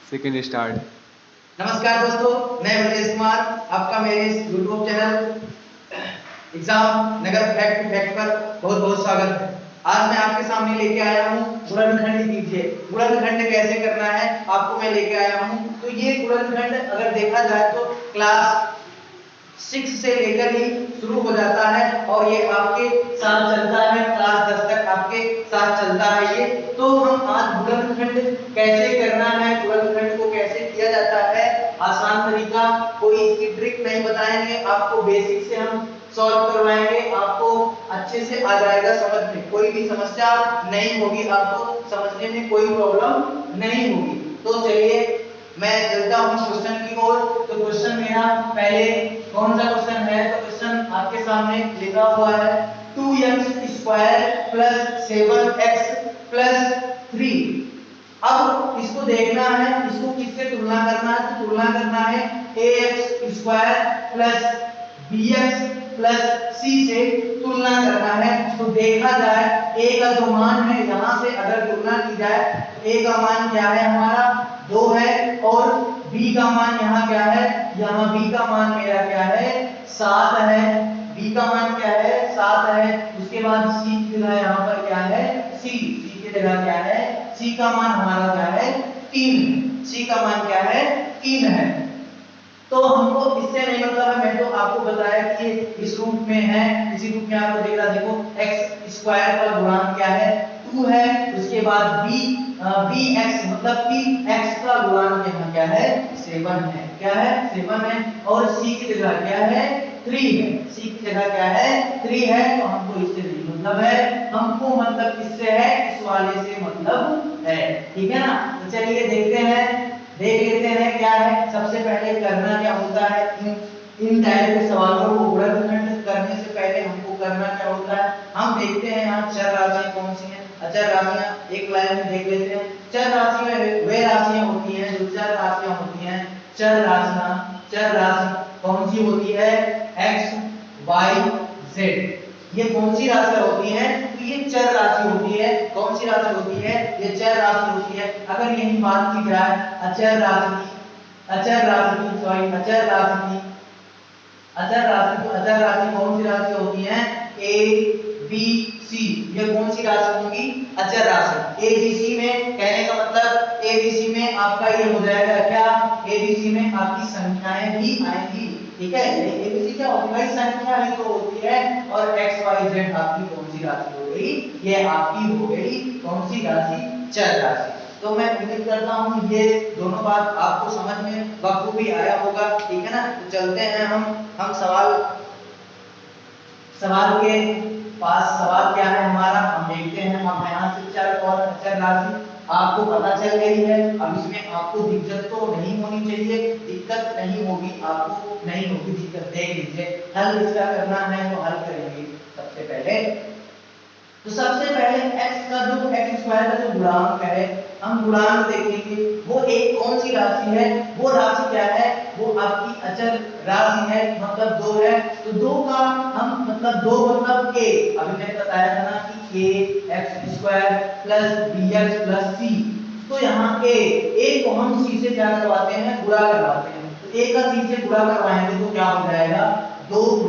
Second start. नमस्कार दोस्तों, मैं ब्रजेश कुमार आपका मेरे इस YouTube channel exam Nagar fact to fact पर बहुत बहुत स्वागत है। आज मैं आपके सामने लेके आया हूँ गुणनखंड कीजिए। गुणनखंड कैसे करना है आपको मैं लेके आया हूँ। तो ये गुणनखंड अगर देखा जाए तो क्लास 6 से लेकर ही शुरू हो जाता है और ये आपके साथ चलता है, क्लास 10 तक आपके साथ चलता है ये। तो हम आज गुणनखंड कैसे करना है, गुणनखंड को कैसे किया जाता है, आसान तरीका, कोई इसकी ट्रिक नहीं बताएंगे आपको, बेसिक से हम सॉल्व करवाएंगे, आपको अच्छे से आ जाएगा समझ में, कोई भी समस्या नहीं होगी, आपको समझने में कोई प्रॉब्लम नहीं होगी। तो चलिए मैं चलता हूँ क्वेश्चन की ओर। तो क्वेश्चन मेरा पहले कौन सा क्वेश्चन है, तो क्वेश्चन आपके सामने लिखा हुआ है 2x² + 7x + 3। अब इसको देखना है, इसको किससे तुलना करना है, तो तुलना करना है ax² + bx + c से तुलना करना है। तो देखा जाए a का जो मान है यहाँ से अगर तुलना की जाए तो a का मान क्या है हमारा 2 है और b का मान यहाँ क्या है, यहाँ b का मान मेरा क्या है 7 है, b का मान क्या है 7 है। उसके बाद c की जगह यहाँ पर क्या है c की जगह क्या है, c का मान हमारा क्या है 3, c का मान क्या है 3 है। तो हमको इससे नहीं मतलब है, मैं तो आपको बताया कि इस रूप में है, इसी रूप में आपको देख रहा देखो x² का गुणांक क्या है 2 है, उसके बाद bx मतलब कि x का गुणांक यहाँ क्या है 7 है, क्या है 7 है और c की जगह क्या है 3 है, c की जगह क्या है 3 है। तो हमको इससे नहीं मतलब है, हमको मतलब किससे है, इस वाले से मतलब है, ठीक है ना। तो चलिए देखते हैं, देख लेते हैं क्या है। सबसे पहले करना क्या होता है, इन टाइप के सवालों को गुणनखंड करने से पहले हमको करना क्या होता है, हम देखते हैं यहाँ चर राशियां कौन सी हैं। अचर राशियां एक लाइन में देख लेते हैं। चर राशि में वे राशियां होती हैं जो चर राशियां होती हैं। चर राशि कौन सी होती है, x y z, ये कौन सी राशि होती है, तो ये चर राशि होती है। कौन सी राशि होती है, ये चर राशि होती है। अगर यही बात की जाए अचर राशि की, अचर राशि कौन सी राशि होती है, a b c, ये कौन सी राशि होगी, अचर राशि। a b c में कहने का मतलब a b c में आपका ये हो जाएगा क्या, a b c में आपकी संख्याएं भी आएंगी, ठीक है। ये a b c क्या होती है भाई, संख्या ही तो होती है। और x y z आपकी कौन सी राशि हो गई, ये आपकी हो गई कौन सी राशि, चर राशि। तो मैं उम्मीद करता हूँ ये दोनों बात आपको समझ में बखूबी आया होगा, ठीक है ना। तो चलते हैं हम सवाल के पास। सवाल क्या है हमारा, हम देखते हैं। हम यहाँ से चर और अचर राशि आपको पता चल गई है। अब इसमें आपको दिक्कत तो नहीं होनी चाहिए, दिक्कत नहीं होगी, आपको नहीं होगी दिक्कत। देख लीजिए हल इसका करना है तो हल करेंगे। सबसे पहले x का जो x² का जो गुणांक है, हम गुणांक देखेंगे वो एक कौन सी राशि है, वो राशि क्या है, वो आपकी अचर राशि है, मतलब 2 है। तो 2 का हम मतलब 2 मतलब a, अभी मैंने बताया था ना कि ax² + bx + c। तो यहाँ a को हम c से क्या करवाते हैं, गुणा करवाते हैं। तो a का c से गुणा करवाएंगे तो क्या हो जाएगा 2 ×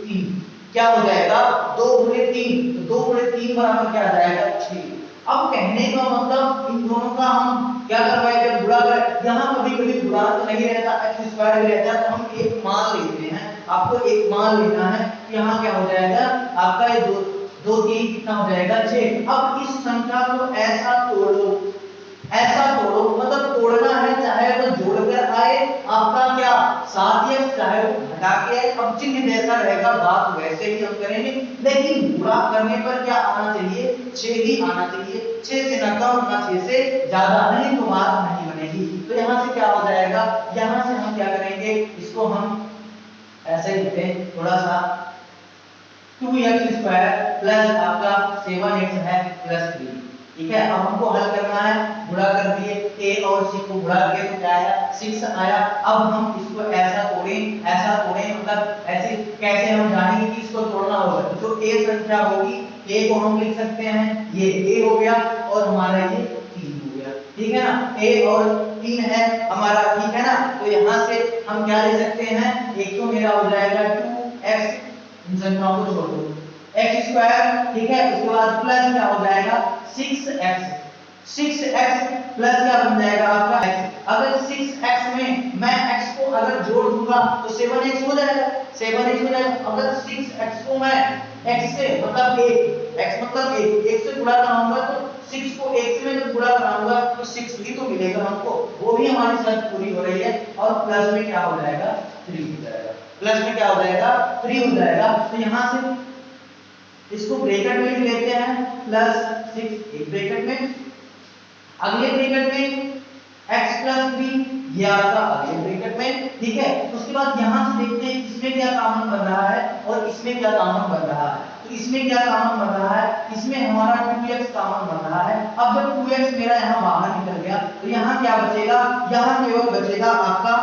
3, क्या हो जाएगा 2 × 3, तो 2 × 3 बराबर क्या आ जाएगा 6। अब कहने का मतलब इन दोनों का हम क्या करवाएंगे, गुणा कर। यहाँ कभी-कभी गुणा तो नहीं रहता, x² भी रहता है, तो हम एक मान लेते हैं। आपको एक मान लेना है, तो यहाँ क्या हो जाएगा आपका ये 2 3 कितना हो जाएगा 6। अब इस संख्या को ऐसा तोड़ो, मतलब तोड़ना है, चाहे वो जोड़कर आए आपका क्या 7 या चाहे वो घटा के आए, अब चिन्ह जैसा रहेगा, बात वैसे ही हम करेंगे। लेकिन गुणा करने पर क्या आना चाहिए, 6 ही आना चाहिए, 6 से न कम ना 6 से ज्यादा, नहीं तो बात नहीं बनेगी। तो यहाँ से क्या हो जाएगा, यहाँ से हम क्या करेंगे, इसको हम ऐसे लिखते हैं थोड़ा सा 2x² प्लस आपका 7x है प्लस 3, ठीक है। अब हमको हल करना है, गुणा कर दिए a और c को गुणा किए तो क्या आया 6 आया। अब हम इसको ऐसा तोड़ें मतलब ऐसे कैसे हम जानेंगे कि इसको तोड़ना होगा। तो जो a संख्या होगी a को हम लिख सकते हैं, ये a हो गया और हमारा ये 3 हो गया, ठीक है ना, a और 3 है हमारा, ठीक है ना। तो यहाँ से हम क्या ले सकते हैं, एक तो मेरा हो जाएगा 2x, इन संख्याओं को छोड़ दो, x स्क्वायर, ठीक है। उसके बाद प्लस क्या हो जाएगा 6x, 6x प्लस क्या बन जाएगा आपका x। अगर 6x में मैं x को अगर जोड़ दूंगा तो 7x हो जाएगा, 7x हो जाएगा। अगर 6x को मैं x से मतलब x मतलब 1 से गुणा कराऊंगा तो 6 को 1 से मैं जब गुणा कराऊंगा तो 6 ही तो मिलेगा हमको, वो भी हमारी शर्त पूरी हो रही है। और प्लस में क्या हो जाएगा 3 हो जाएगा, प्लस में क्या हो जाएगा 3 हो जाएगा। तो यहाँ से इसको ब्रैकेट में लिख लेते हैं, प्लस 6 एक ब्रैकेट में, अगले ब्रैकेट में x प्लस 3, ये आपका अगले ब्रैकेट में, ठीक है। उसके बाद यहां से देखते हैं इसमें क्या कॉमन बन रहा है और इसमें क्या कॉमन बन रहा है। तो इसमें क्या कॉमन बन रहा है, इसमें हमारा 2x कॉमन बन रहा है। अब जब 2x मेरा यहां बाहर निकल गया तो यहां क्या बचेगा, यहां केवल बचेगा आपका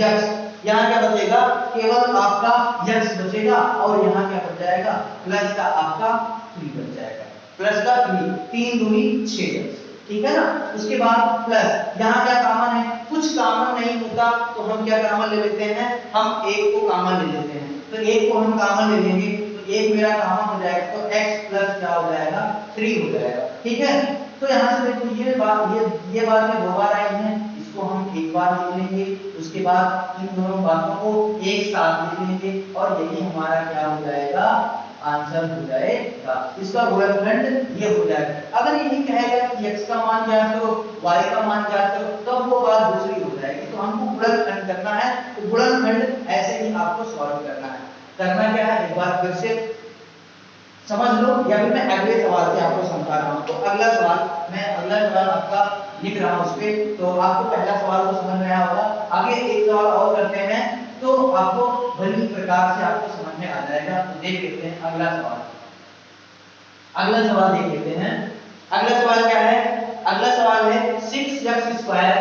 x, यहां क्या बचेगा, केवल आपका x बचेगा। और यहां क्या बच जाएगा, प्लस का आपका 3 बच जाएगा, प्लस का 3, 3 दूनी 6x, ठीक है ना। उसके बाद प्लस यहाँ क्या कॉमन है, कुछ कॉमन नहीं होता तो हम क्या कॉमन ले लेते हैं, हम एक को कॉमन ले लेते हैं। तो एक को हम कॉमन ले लेंगे तो एक मेरा कॉमन हो जाएगा, तो x प्लस क्या हो जाएगा 3 हो जाएगा, ठीक है। तो यहाँ से देखो ये बात में 2 बार आई है, इसको हम एक बार लिख लेंगे, उसके बाद इन दोनों बातों को एक साथ लिख लेंगे और यही हमारा क्या हो जाएगा, आंसर हो जाएगा। इसका गुणनखंड ये हो जाएगा। अगर ये कहेगा कि x का मान ज्ञात करो, y का मान ज्ञात करो, तब वो बात दूसरी हो जाएगी। तो हमको गुणनखंड करना है, तो गुणनखंड ऐसे ही आपको सॉल्व करना है। करना क्या है, एक बार फिर से समझ लो, या फिर मैं अगले सवाल से आपको समझा रहा हूं। तो अगला सवाल आपका लिख रहा हूं उस पे, तो आपको पहला सवाल तो समझ में आया होगा। आगे एक सवाल और करते हैं तो आपको भली प्रकार से आपको समझ में आ जाएगा। तो देख लेते हैं अगला सवाल देख लेते हैं। अगला सवाल क्या है, अगला सवाल है 6x स्क्वायर।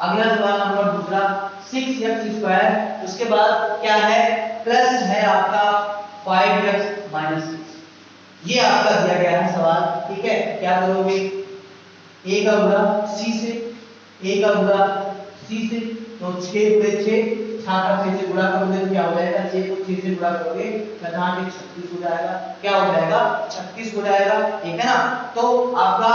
अगला सवाल नंबर दूसरा 6x स्क्वायर, उसके बाद क्या है, प्लस है आपका 5x माइनस 6। ये आपका दिया गया है सवाल, ठीक है। क्या करोगे, a का गुणा c से, a का गुणा c से, तो 6 गुणे 6, 6 से गुणा करोगे तो क्या हो जाएगा, 6 को 6 से गुणा करोगे तो 36 हो जाएगा। क्या हो जाएगा, 36 हो जाएगा, ठीक है ना। तो आपका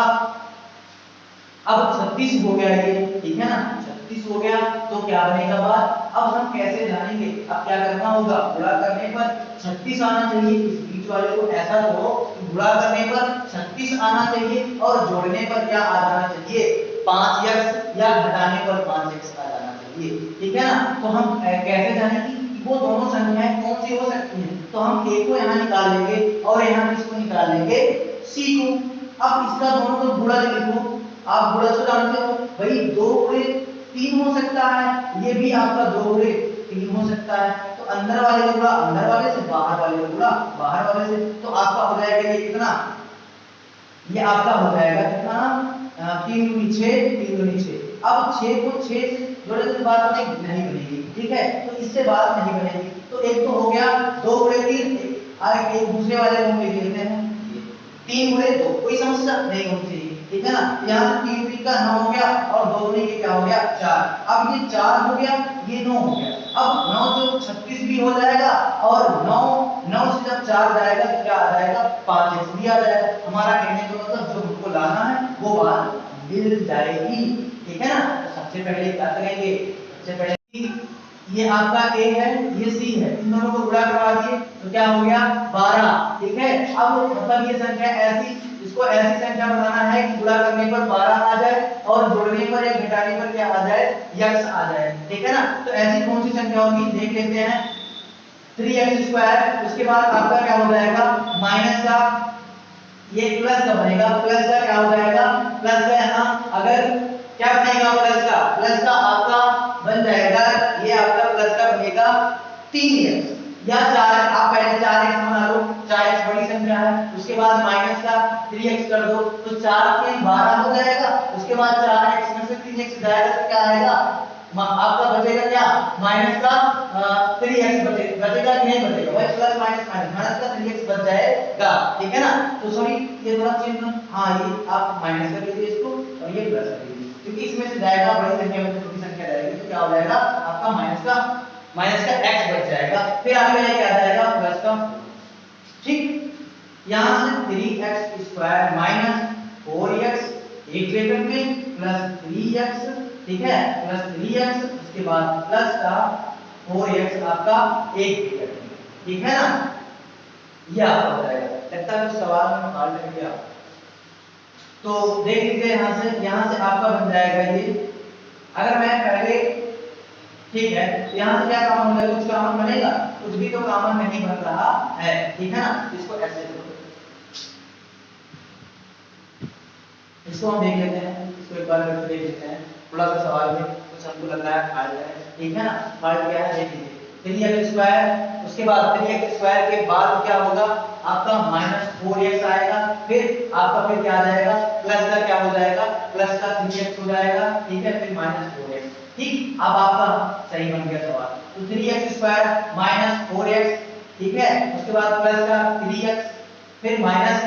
अब 36 हो गया ये, ठीक है ना, 36 हो गया। तो क्या बनेगा बात, अब हम कैसे जानेंगे, अब क्या करना होगा, गुणा करने पर 36 आना चाहिए। इस बीच वाले को ऐसा करो कि गुणा करने पर 36 आना चाहिए और जोड़ने पर क्या आ जाना चाहिए, 5x, या घटाने पर 5x आ जाना चाहिए, ठीक है ना। तो हम कैसे जानेंगे कि वो दोनों संख्याएं कौन सी हो सकती हैं, तो हम a को यहाँ निकाल लेंगे और यहाँ किसको निकाल लेंगे, c को। अब इसका दोनों को गुणा लिखो, आप गुणा तो जानते हो भाई, 2 गुणे 3 हो सकता है, ये भी आपका 2 गुणे 3 हो सकता है। तो अंदर वाले का गुणा अंदर वाले से, बाहर वाले का गुणा बाहर वाले से, तो आपका हो जाएगा ये कितना, ये आपका हो जाएगा कितना, 3 दूनी 6, 3 दूनी 6। अब 6 को 6 से जोड़े तो बात नहीं बनेगी, ठीक है। तो इससे बात नहीं बनेगी। तो एक तो हो गया 2 गुणे 3, एक दूसरे वाले को लिख लेते हैं 3 गुणे 2, कोई समस्या नहीं होनी चाहिए, ठीक है ना। यहाँ से 3 3 का 9 हो गया और 2 गुणे के क्या हो गया 4। अब ये 4 हो गया, ये 9 हो गया। अब 9 जो 36 भी हो जाएगा और 9 से जब 4 जाएगा तो क्या आ जाएगा, 5x भी आ जाएगा। हमारा कहने का मतलब जो हमको लाना है वो बात मिल जाएगी, ठीक है ना। तो सबसे पहले क्या करेंगे, सबसे पहले ये आपका a है, ये c है, इन दोनों को गुणा करवा दिए तो क्या हो गया 12, ठीक है। अब मतलब ये संख्या ऐसी, इसको ऐसी संख्या बनाना है कि गुणा करने पर 12 आ जाए और जोड़ने पर या घटाने पर क्या आ जाए, x आ जाए, ठीक है ना। तो ऐसी कौन सी संख्या होगी, देख लेते हैं। 3x स्क्वायर, उसके बाद आपका क्या हो जाएगा, माइनस का, ये प्लस का बनेगा, प्लस का क्या हो जाएगा, प्लस का यहाँ अगर क्या बनेगा, प्लस का आपका बन जाएगा, ये आपका प्लस का बनेगा 3x या 4, आप पहले 4x बना लो, 4x बड़ी संख्या है। उसके बाद माइनस का 3x कर दो तो 4 के 12 हो जाएगा। उसके बाद 4x में से 3x जाएगा तो क्या आएगा, आपका बचेगा क्या, माइनस का 3x बचेगा कि नहीं बचेगा भाई, प्लस माइनस माइनस का 3x बच जाएगा, ठीक है ना। तो सॉरी ये थोड़ा चेंज, हाँ ये आप माइनस कर दीजिए इसको और ये प्लस कर दीजिए, क्योंकि इसमें से जाएगा बड़ी संख्या में छोटी संख्या जाएगी, तो क्या हो जाएगा आपका माइनस का x बच जाएगा, फिर आगे जाके आ जाएगा प्लस का 4। ठीक, यहां से 3x स्क्वायर माइनस 4x एक ब्रैकेट में प्लस 3x, ठीक है, प्लस 3x, उसके बाद प्लस का 4x आपका एक ब्रैकेट में, ठीक है ना। ये आपका हो जाएगा। लगता है तो सवाल में फाल्ट है क्या? तो देख लीजिए यहां से आपका बन जाएगा ये। अगर मैं पहले, ठीक है, यहां से क्या कॉमन होगा? कुछ कॉमन बनेगा? कुछ भी तो कॉमन नहीं बन रहा है, ठीक है ना। इसको ऐसे करो, इसको हम देख लेते हैं, इसको एक बार करके देख लेते हैं। थोड़ा सा सवाल में कुछ हमको लग रहा है फाल्ट है, ठीक है ना। फाल्ट क्या है देख लीजिए, 3x स्क्वायर, उसके बाद 3x स्क्वायर के बाद क्या होगा आपका माइनस 4x आएगा, फिर आपका फिर क्या आ जाएगा प्लस का क्या हो जाएगा, प्लस का 3x हो जाएगा, ठीक है, फिर माइनस 4x। ठीक, अब आपका सही बन गया सवाल। तो 3x स्क्वायर माइनस 4x, ठीक है, उसके बाद प्लस का 3x, फिर माइनस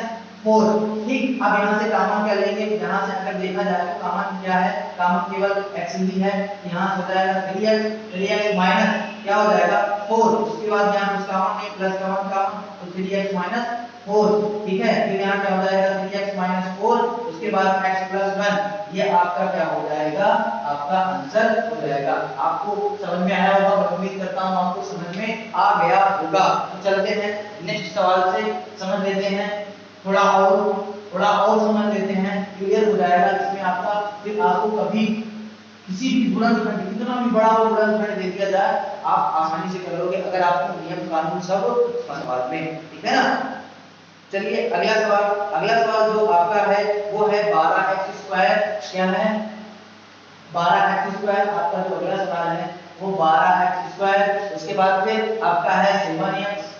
4। ठीक, अब यहाँ से कॉमन क्या लेंगे? यहाँ से अगर देखा जाए तो कॉमन क्या है? कॉमन केवल x ही है। यहाँ हो जाएगा 3x माइनस क्या हो जाएगा 4, उसके बाद यहाँ कुछ कॉमन नहीं, प्लस कॉमन, तो 3x माइनस 4, ठीक है, फिर यहाँ क्या हो जाएगा 3x माइनस 4, उसके बाद x प्लस 1, ये आपका क्या हो जाएगा? आपका आंसर हो जाएगा। आपको समझ में आया होगा, मैं उम्मीद करता हूँ आपको समझ में आ गया होगा। तो चलते हैं नेक्स्ट सवाल से समझ लेते हैं, थोड़ा और समझ लेते हैं, क्लियर हो जाएगा इसमें आपका। फिर आपको कभी किसी भी गुणनखंड, कितना भी बड़ा हो गुणनखंड दे दिया जाए, आप आसानी से कर लोगे अगर आपको नियम कानून सब सवाल में, ठीक है ना। चलिए अगला सवाल जो आपका है वो है 12x स्क्वायर। क्या है? 12x स्क्वायर आपका जो अगला सवाल है वो 12x स्क्वायर, उसके बाद फिर आपका है 7x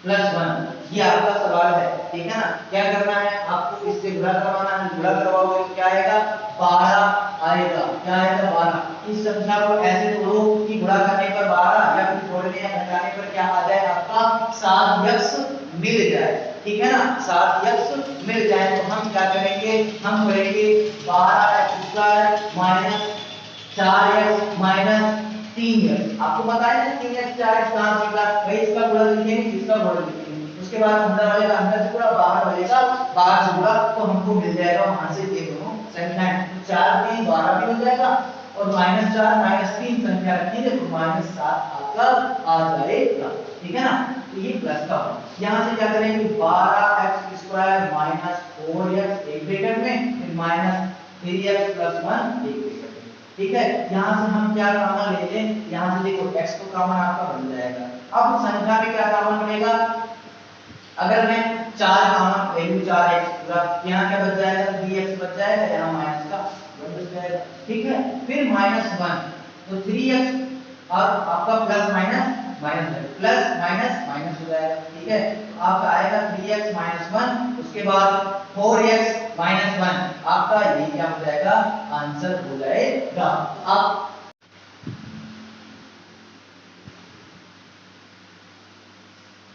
प्लस 1, ये आपका सवाल है, ठीक है ना। क्या करना है आपको? इससे गुणा करवाना है, गुणा करवाओगे तो क्या आएगा? 12 आएगा। क्या आएगा? 12। इस संख्या को ऐसे तोड़ो कि गुणा करने पर 12 या फिर जोड़ने या घटाने पर क्या आ जाए आपका 7x मिल जाए, ठीक है ना, 7x मिल जाए। तो हम क्या करेंगे? हम करेंगे 12x square minus 4x minus 3x। आपको पता है ना 3x 4x कहां से निकला? भाई इसका गुणा लिखेंगे, इसका गुणा लिखेंगे, उसके बाद अंदर वाले का अंदर से गुणा, बाहर वाले का बाहर से गुणा, तो हमको मिल जाएगा वहां से ये दोनों संख्याएं। तो 4 3 12 भी हो जाएगा, और -4 -3 संख्या रखिए तो -7 आपका आ जाएगा, ठीक है ना। तो ये प्लस का हो, यहां से क्या करेंगे? 12x स्क्वायर माइनस 4x एक ब्रैकेट में, फिर माइनस 3x प्लस 1 एक ब्रैकेट में, ठीक है। यहां से हम क्या कॉमन ले लें? यहां से देखो x को कॉमन आपका बन जाएगा। अब संख्या में क्या कॉमन बनेगा? अगर मैं 4 कॉमन वैल्यू 4x पूरा, यहां क्या बच जाएगा? 3x बच जाएगा, यहां माइनस का 1 बच जाएगा, ठीक है, फिर -1, तो 3x और आपका plus minus minus plus minus minus हो जाएगा, ठीक है। तो आपका आएगा 3x 1, उसके बाद 4x 1, आपका ये क्या हो जाएगा? आंसर हो जाएगा। आप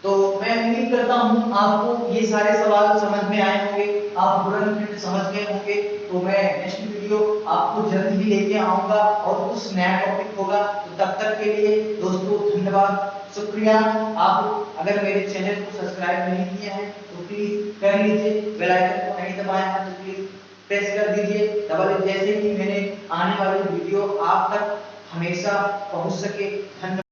तो मैं उम्मीद करता हूं आपको ये सारे सवाल समझ में आए होंगे, आप गुणनखंड समझ गए होंगे। तो मैं नेक्स्ट वीडियो आपको जल्द ही लेके आऊंगा और कुछ नया टॉपिक होगा। तो तब तक के लिए दोस्तों धन्यवाद, शुक्रिया। आप अगर मेरे चैनल को सब्सक्राइब नहीं किए हैं तो प्लीज कर लीजिए, बेल आइकन को नहीं दबाया है तो प्लीज प्रेस कर दीजिए डबल, जैसे कि मैंने आने वाली वीडियो आप तक हमेशा पहुंच सके। धन्यवाद।